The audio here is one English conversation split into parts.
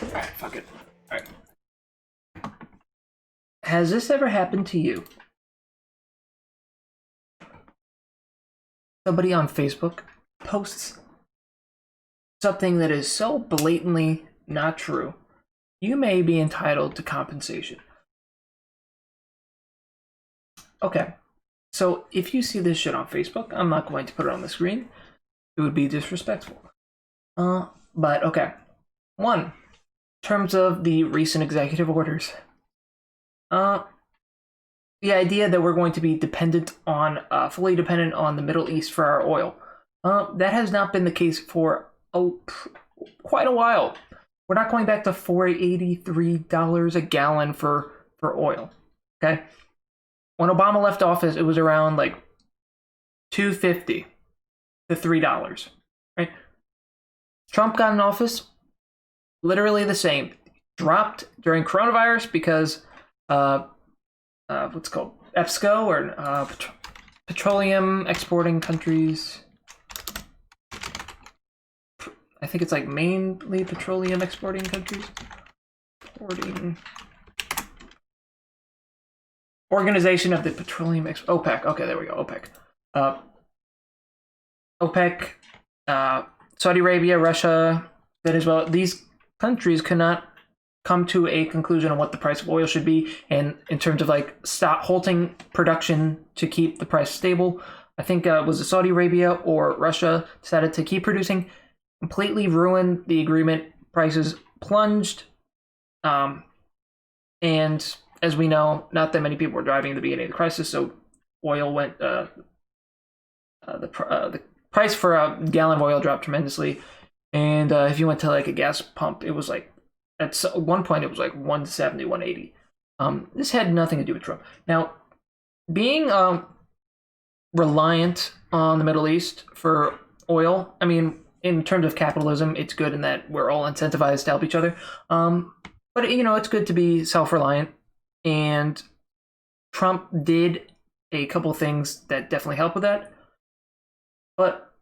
Alright, fuck it. Alright. Has this ever happened to you? Somebody on Facebook posts something that is so blatantly not true, you may be entitled to compensation. Okay, so if you see this shit on Facebook, I'm not going to put it on the screen. It would be disrespectful. But okay. One, in terms of the recent executive orders. The idea that we're going to be fully dependent on the Middle East for our oil. That has not been the case for quite a while. We're not going back to $483 a gallon for oil. Okay, when Obama left office, it was around like $2.50 to $3. Right? Trump got in office, literally the same. Dropped during coronavirus because what's it called EPSCO, or petroleum exporting countries. I think it's like mainly petroleum exporting countries. Organization of the Petroleum OPEC. Okay, there we go. OPEC. OPEC. Saudi Arabia, Russia, Venezuela. These countries cannot come to a conclusion on what the price of oil should be, and in terms of like stop halting production to keep the price stable. I think was it Saudi Arabia or Russia decided to keep producing, completely ruined the agreement. Prices plunged, and as we know, not that many people were driving at the beginning of the crisis, so oil went. The price for a gallon of oil dropped tremendously, and if you went to like a gas pump, it was like at one point it was like 170, 180. This had nothing to do with Trump. Now, being reliant on the Middle East for oil, I mean, in terms of capitalism, it's good in that we're all incentivized to help each other. But you know, it's good to be self-reliant, and Trump did a couple things that definitely help with that. But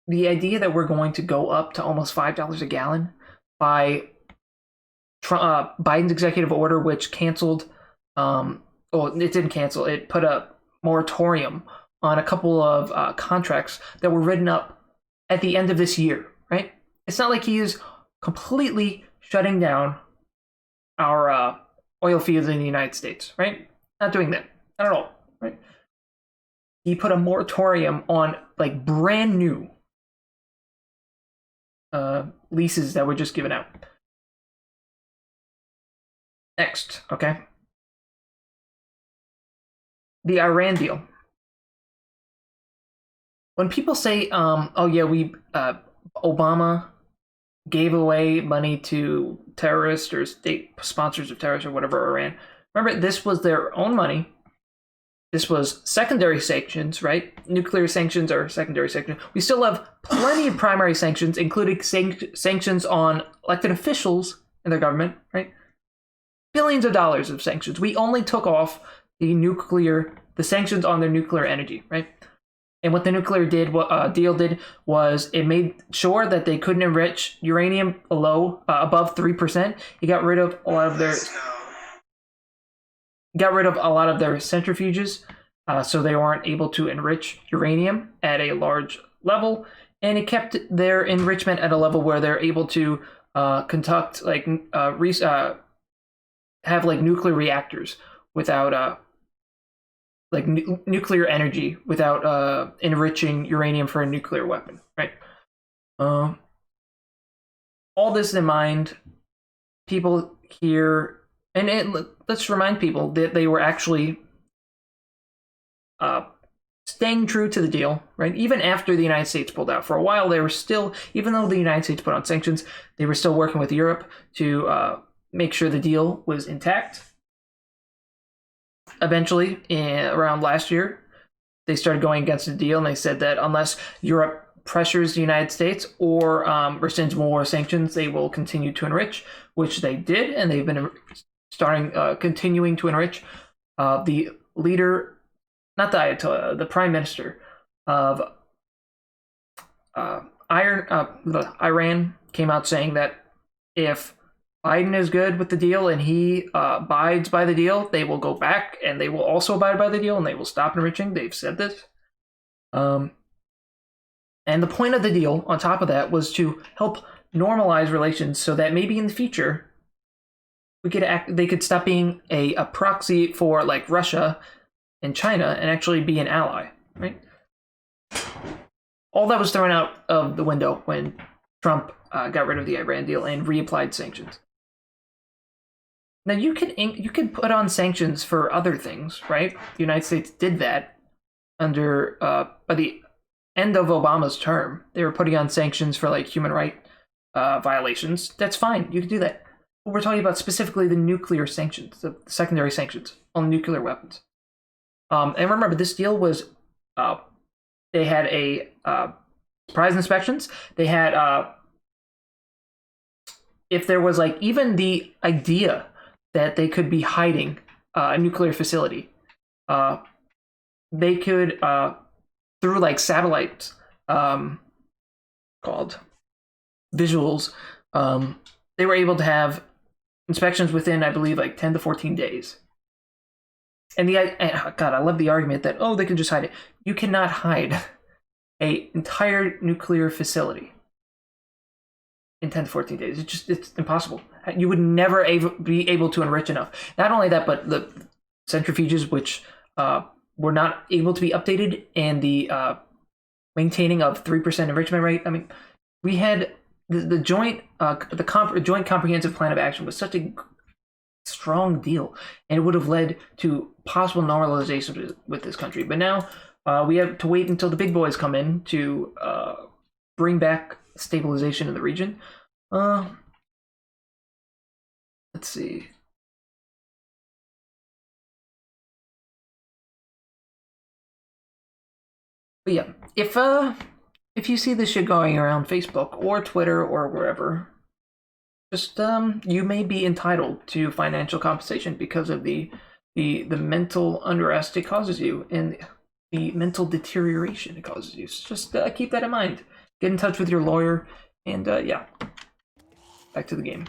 the idea that we're going to go up to almost $5 a gallon by Biden's executive order, which canceled, well, it didn't cancel, it put a moratorium on a couple of contracts that were written up at the end of this year, right? It's not like he is completely shutting down our oil fields in the United States, right? Not doing that, not at all, right? He put a moratorium on like brand new leases that were just given out. Next, okay. The Iran deal. When people say, oh yeah, Obama gave away money to terrorists or state sponsors of terrorists or whatever, Iran. Remember, this was their own money. This was secondary sanctions, right? Nuclear sanctions are secondary sanctions. We still have plenty of primary sanctions, including sanctions on elected officials in their government, right? Billions of dollars of sanctions. We only took off the sanctions on their nuclear energy, right? And what the nuclear deal did was it made sure that they couldn't enrich uranium above 3%. It got rid of a lot of their centrifuges, so they weren't able to enrich uranium at a large level, and it kept their enrichment at a level where they're able to conduct have like nuclear reactors without nuclear energy without enriching uranium for a nuclear weapon, right? All this in mind, people here, and let's remind people that they were actually staying true to the deal, right? Even after the United States pulled out. For a while, they were still, even though the United States put on sanctions, they were still working with Europe to make sure the deal was intact. Eventually, around last year, they started going against the deal, and they said that unless Europe pressures the United States or rescinds more sanctions, they will continue to enrich, which they did, and they've been continuing to enrich. The leader, not the Ayatollah, the prime minister of Iran came out saying that if Biden is good with the deal and he abides by the deal, they will go back and they will also abide by the deal and they will stop enriching. They've said this. And the point of the deal, on top of that, was to help normalize relations so that maybe in the future they could stop being a proxy for like Russia and China and actually be an ally, right? All that was thrown out of the window when Trump got rid of the Iran deal and reapplied sanctions. Now you could put on sanctions for other things, right? The United States did that under by the end of Obama's term. They were putting on sanctions for like human rights violations. That's fine. You can do that. But we're talking about specifically the nuclear sanctions, the secondary sanctions on nuclear weapons. And remember, this deal was they had a surprise inspections. They had if there was like even the idea that they could be hiding a nuclear facility, they could through like satellites called visuals, they were able to have inspections within, I believe, like 10 to 14 days. And God, I love the argument that, oh, they can just hide it. You cannot hide an entire nuclear facility in 10 to 14 days. It's impossible. You would never be able to enrich enough. Not only that, but the centrifuges, which were not able to be updated, and the maintaining of 3% enrichment rate. I mean, we had the joint joint comprehensive plan of action was such a strong deal, and it would have led to possible normalization with this country. But now we have to wait until the big boys come in to bring back stabilization in the region. Let's see. But yeah, if you see this shit going around Facebook or Twitter or wherever, just you may be entitled to financial compensation because of the mental unrest it causes you and the mental deterioration it causes you. So just keep that in mind. Get in touch with your lawyer, and yeah, back to the game.